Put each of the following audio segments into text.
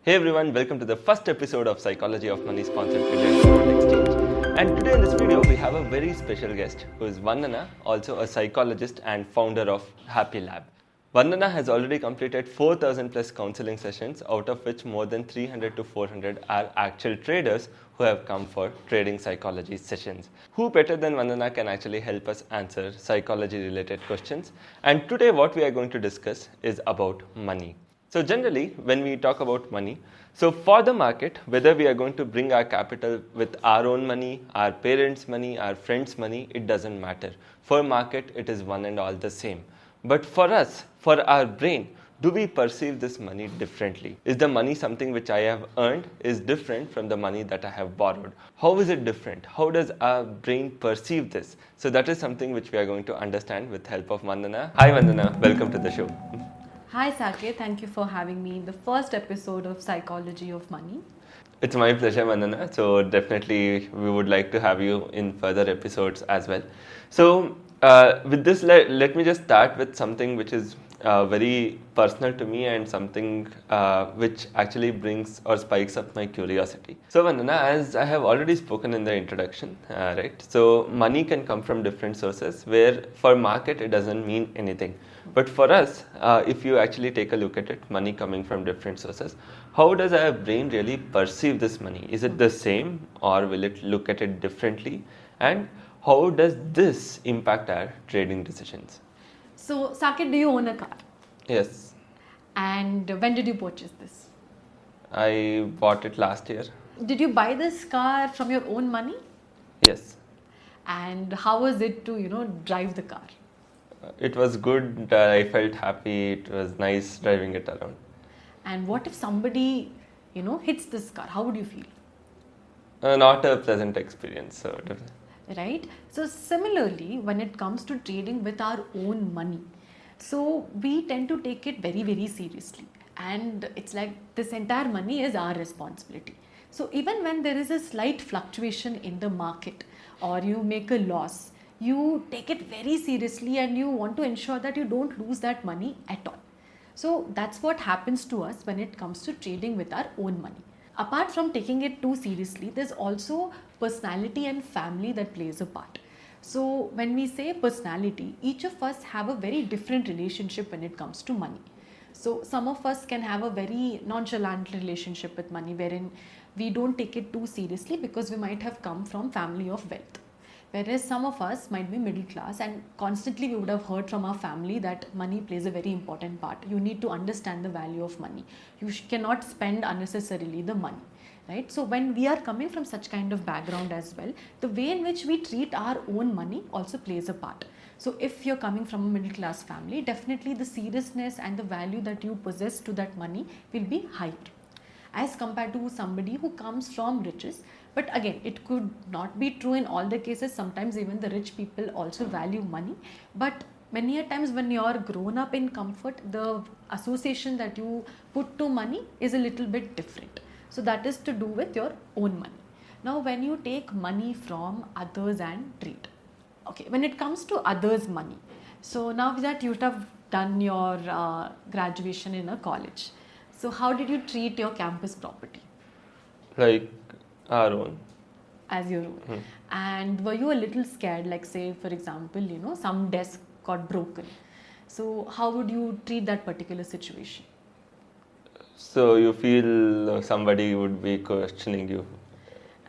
Hey everyone, welcome to the first episode of Psychology of Money sponsored by Delta Exchnage. And today in this video, we have a very special guest who is Vandana, also a psychologist and founder of Happy Lab. Vandana has already completed 4,000 plus counseling sessions, out of which more than 300 to 400 are actual traders who have come for trading psychology sessions. Who better than Vandana can actually help us answer psychology related questions? And today what we are going to discuss is about money. So generally, when we talk about money, so for the market, whether we are going to bring our capital with our own money, our parents' money, our friends' money, it doesn't matter. For market, it is one and all the same. But for us, for our brain, do we perceive this money differently? Is the money something which I have earned is different from the money that I have borrowed? How is it different? How does our brain perceive this? So that is something which we are going to understand with help of Vandana. Hi Vandana, welcome to the show. Hi Saket, thank you for having me in the first episode of Psychology of Money. It's my pleasure, Vandana. So definitely we would like to have you in further episodes as well. So with this, let me just start with something which is very personal to me and something which actually brings or spikes up my curiosity. So Vandana, as I have already spoken in the introduction, right? So money can come from different sources where for market it doesn't mean anything. But for us, if you actually take a look at it, money coming from different sources, how does our brain really perceive this money? Is it the same or will it look at it differently? And how does this impact our trading decisions? So Saket, do you own a car? Yes, And when did you purchase this? I bought it last year. Did you buy this car from your own money? Yes, And how was it to, drive the car? it was good. I felt happy. It was nice driving it around. And what if somebody, hits this car? How would you feel? Not a pleasant experience. So Right? So similarly, when it comes to trading with our own money, so we tend to take it very, very seriously. And it's like this entire money is our responsibility. So even when there is a slight fluctuation in the market or you make a loss, you take it very seriously and you want to ensure that you don't lose that money at all. So that's what happens to us when it comes to trading with our own money. Apart from taking it too seriously, there's also personality and family that plays a part. So when we say personality, each of us have a very different relationship when it comes to money. So some of us can have a very nonchalant relationship with money wherein we don't take it too seriously because we might have come from family of wealth. Whereas some of us might be middle class and constantly we would have heard from our family that money plays a very important part. You need to understand the value of money. You cannot spend unnecessarily the money, right? So when we are coming from such kind of background as well, the way in which we treat our own money also plays a part. So if you're coming from a middle class family, definitely the seriousness and the value that you possess to that money will be higher as compared to somebody who comes from riches. But again, it could not be true in all the cases. Sometimes even the rich people also value money. But many a times when you're grown up in comfort, the association that you put to money is a little bit different. So that is to do with your own money. Now when you take money from others and trade, okay, when it comes to others' money, so now that you have done your graduation in a college, so how did you treat your campus property? like our own. As your own. And were you a little scared, like say for example, some desk got broken? So how would you treat that particular situation? So you feel somebody would be questioning you.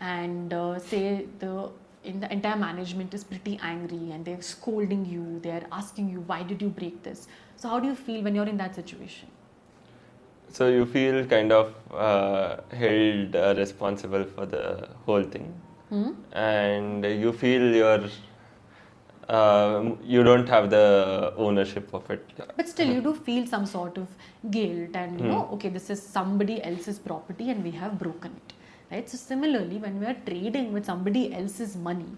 And say the entire management is pretty angry and they're scolding you, they're asking you why did you break this? So how do you feel when you're in that situation? So you feel kind of held responsible for the whole thing, and you feel you don't have the ownership of it. But still you do feel some sort of guilt and okay, this is somebody else's property and we have broken it, right? So similarly, when we are trading with somebody else's money,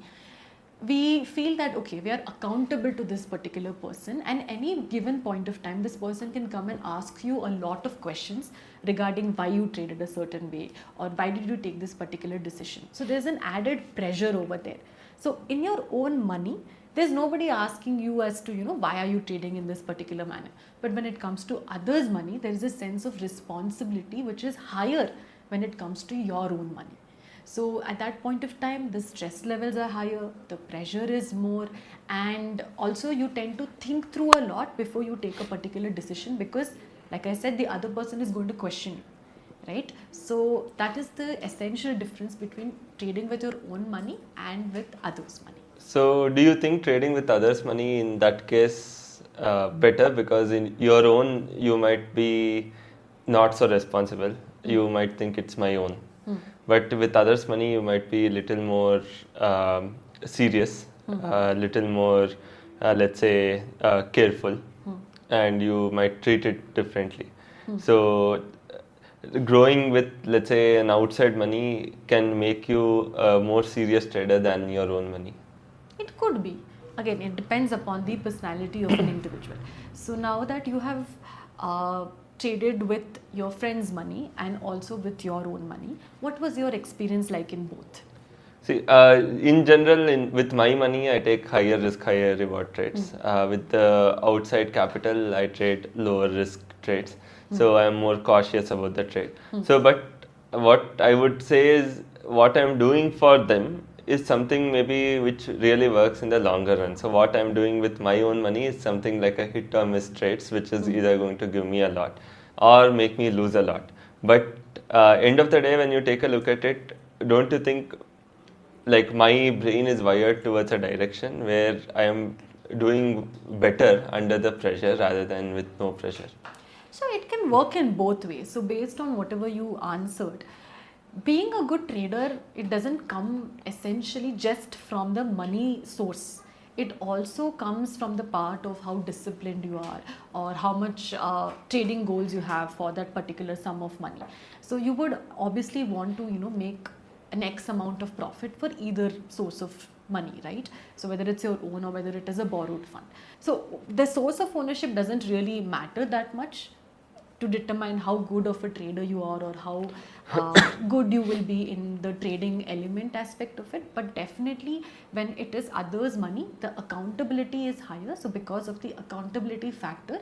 we feel that okay, we are accountable to this particular person, and any given point of time this person can come and ask you a lot of questions regarding why you traded a certain way or why did you take this particular decision. So there's an added pressure over there. So in your own money, There's nobody asking you as to, why are you trading in this particular manner. But when it comes to others' money, there is a sense of responsibility which is higher when it comes to your own money. So at that point of time, the stress levels are higher, the pressure is more, and also you tend to think through a lot before you take a particular decision, because like I said, the other person is going to question you, right? So that is the essential difference between trading with your own money and with others' money. So, do you think trading with others' money in that case better, because in your own you might be not so responsible. You might think it's my own, but with others' money you might be a little more serious, a little more, let's say, careful, and you might treat it differently. So, growing with, let's say, an outside money can make you a more serious trader than your own money. It could be. Again, it depends upon the personality of an individual. So now that you have traded with your friend's money and also with your own money, what was your experience like in both? See, in general, with my money, I take higher risk, higher reward trades. With the outside capital, I trade lower risk trades. So I'm more cautious about the trade. So, but what I would say is, what I'm doing for them is something maybe which really works in the longer run. So what I'm doing with my own money is something like a hit or miss trades, which is either going to give me a lot or make me lose a lot. But end of the day, when you take a look at it, don't you think like my brain is wired towards a direction where I am doing better under the pressure rather than with no pressure? So it can work in both ways. So based on whatever you answered, being a good trader, it doesn't come essentially just from the money source. It also comes from the part of how disciplined you are, or how much trading goals you have for that particular sum of money. So you would obviously want to, make an X amount of profit for either source of money, right? So whether it's your own or whether it is a borrowed fund. So the source of ownership doesn't really matter that much to determine how good of a trader you are, or how good you will be in the trading element aspect of it. But definitely when it is others' money, the accountability is higher. So because of the accountability factor,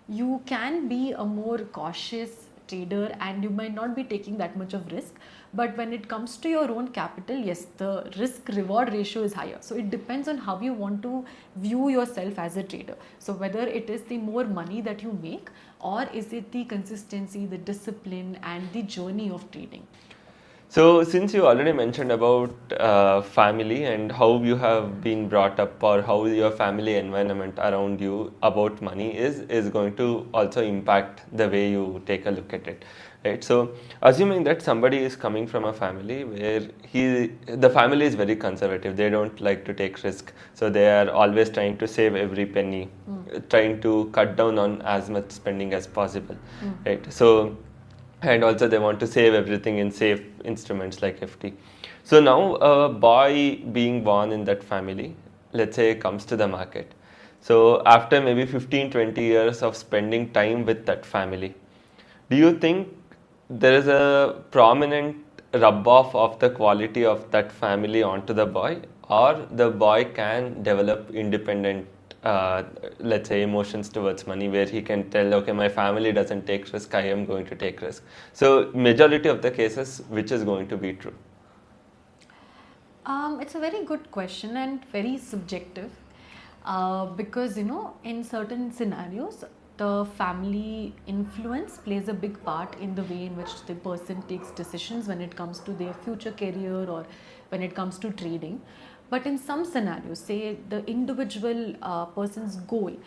you can be a more cautious trader and you might not be taking that much of risk. But when it comes to your own capital, yes, the risk reward ratio is higher. So it depends on how you want to view yourself as a trader. So whether it is the more money that you make, or is it the consistency, the discipline and the journey of trading. So, since you already mentioned about family and how you have been brought up, or how your family environment around you about money is going to also impact the way you take a look at it, right? So, assuming that somebody is coming from a family where the family is very conservative, they don't like to take risk, so they are always trying to save every penny, trying to cut down on as much spending as possible, right? So, and also they want to save everything in safe instruments like FD. So now a boy being born in that family, let's say, comes to the market. So after maybe 15-20 years of spending time with that family, do you think there is a prominent rub off of the quality of that family onto the boy, or the boy can develop independent let's say emotions towards money, where he can tell, okay, my family doesn't take risk, I am going to take risk? So majority of the cases, which is going to be true? It's a very good question and very subjective, because in certain scenarios the family influence plays a big part in the way in which the person takes decisions when it comes to their future career or when it comes to trading. But in some scenarios, say the individual person's goal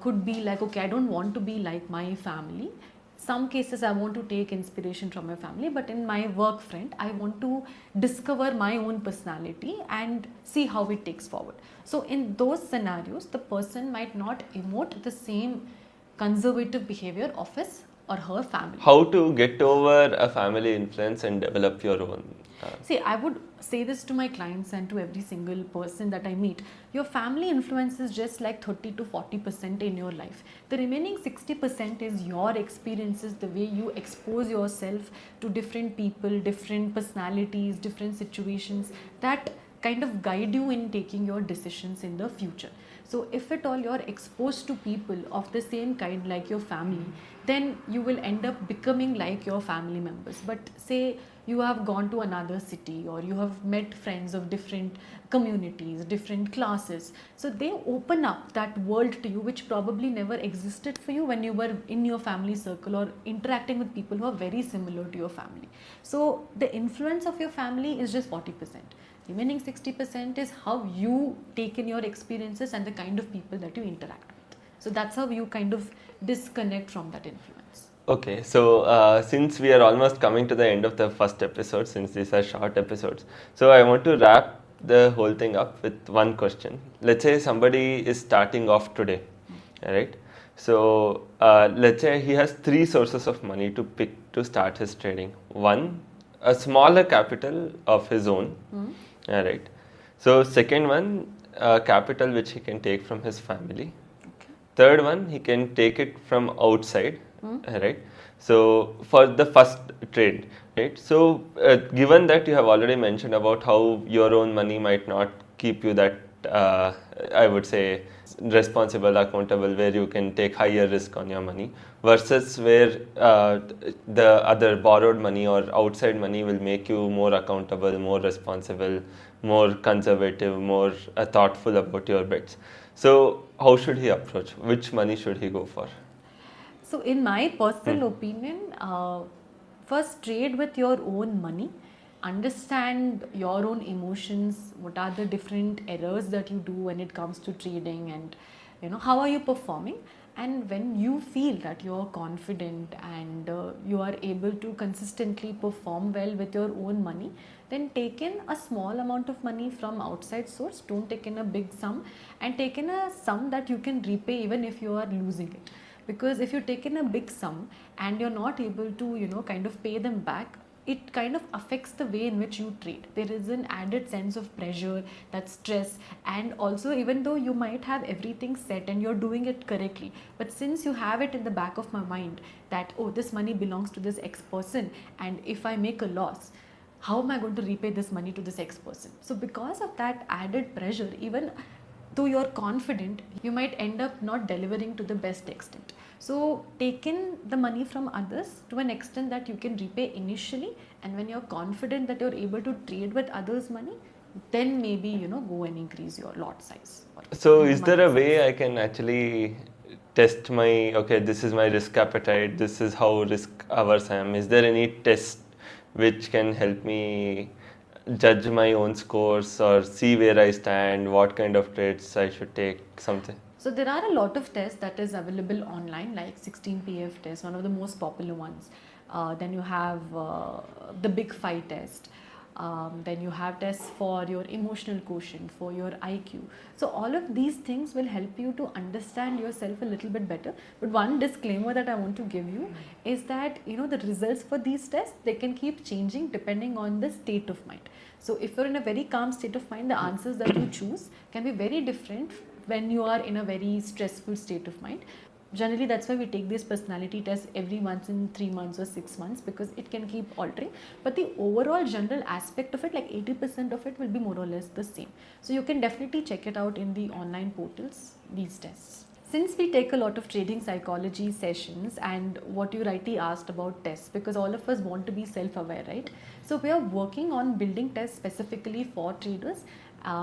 could be like, okay, I don't want to be like my family. Some cases I want to take inspiration from my family, but in my work front, I want to discover my own personality and see how it takes forward. So in those scenarios, the person might not emote the same conservative behavior of his or her family. How to get over a family influence and develop your own? See, I would say this to my clients and to every single person that I meet. Your family influence is just like 30 to 40% in your life. The remaining 60% is your experiences, the way you expose yourself to different people, different personalities, different situations that kind of guide you in taking your decisions in the future. So if at all you're exposed to people of the same kind like your family, then you will end up becoming like your family members. But say you have gone to another city, or you have met friends of different communities, different classes, so they open up that world to you which probably never existed for you when you were in your family circle or interacting with people who are very similar to your family. So the influence of your family is just 40%. Remaining 60% is how you take in your experiences and the kind of people that you interact with. So that's how you kind of disconnect from that influence. Okay, so since we are almost coming to the end of the first episode, since these are short episodes, so I want to wrap the whole thing up with one question. Let's say somebody is starting off today, right? So let's say he has 3 sources of money to pick to start his trading. One, a smaller capital of his own, right? So second one, capital which he can take from his family. Okay. Third one, he can take it from outside, right? So for the first trade, right? So given that you have already mentioned about how your own money might not keep you that, I would say, responsible, accountable, where you can take higher risk on your money, versus where the other borrowed money or outside money will make you more accountable, more responsible, more conservative, more thoughtful about your bets. So how should he approach? Which money should he go for? So in my personal opinion, first trade with your own money, understand your own emotions, what are the different errors that you do when it comes to trading, and how are you performing. And when you feel that you are confident and you are able to consistently perform well with your own money, then take in a small amount of money from outside source. Don't take in a big sum, and take in a sum that you can repay even if you are losing it. Because if you take in a big sum and you're not able to kind of pay them back, it kind of affects the way in which you trade. There is an added sense of pressure, that stress, and also even though you might have everything set and you're doing it correctly, but since you have it in the back of my mind that, oh, this money belongs to this X person, and if I make a loss, how am I going to repay this money to this X person? So because of that added pressure, even though you're confident, you might end up not delivering to the best extent. So take in the money from others to an extent that you can repay initially, and when you're confident that you're able to trade with others' money, then maybe go and increase your lot size. So is there a way I can actually test my, okay, this is my risk appetite, this is how risk averse I am? Is there any test which can help me judge my own scores or see where I stand, what kind of trades I should take, something? So there are a lot of tests that is available online, like 16 PF test, one of the most popular ones. Then you have the Big 5 test. Then you have tests for your emotional quotient, for your IQ. So all of these things will help you to understand yourself a little bit better. But one disclaimer that I want to give you is that the results for these tests, they can keep changing depending on the state of mind. So if you're in a very calm state of mind, the answers that you choose can be very different when you are in a very stressful state of mind. Generally, that's why we take these personality tests every month in 3 months or 6 months, because it can keep altering. But the overall general aspect of it, like 80% of it, will be more or less the same. So you can definitely check it out in the online portals, these tests. Since we take a lot of trading psychology sessions, and what you rightly asked about tests, because all of us want to be self-aware, right? So we are working on building tests specifically for traders.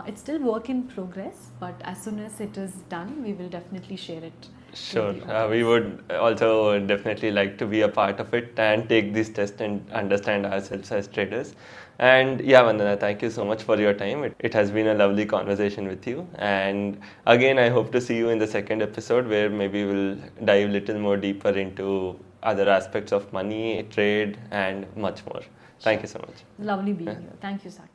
It's still work in progress, but as soon as it is done, we will definitely share it. Sure, we would also definitely like to be a part of it and take this test and understand ourselves as traders. And yeah, Vandana, thank you so much for your time. It has been a lovely conversation with you. And again, I hope to see you in the second episode, where maybe we'll dive a little more deeper into other aspects of money, trade, and much more. Thank you so much. Lovely being here. Thank you, Saki.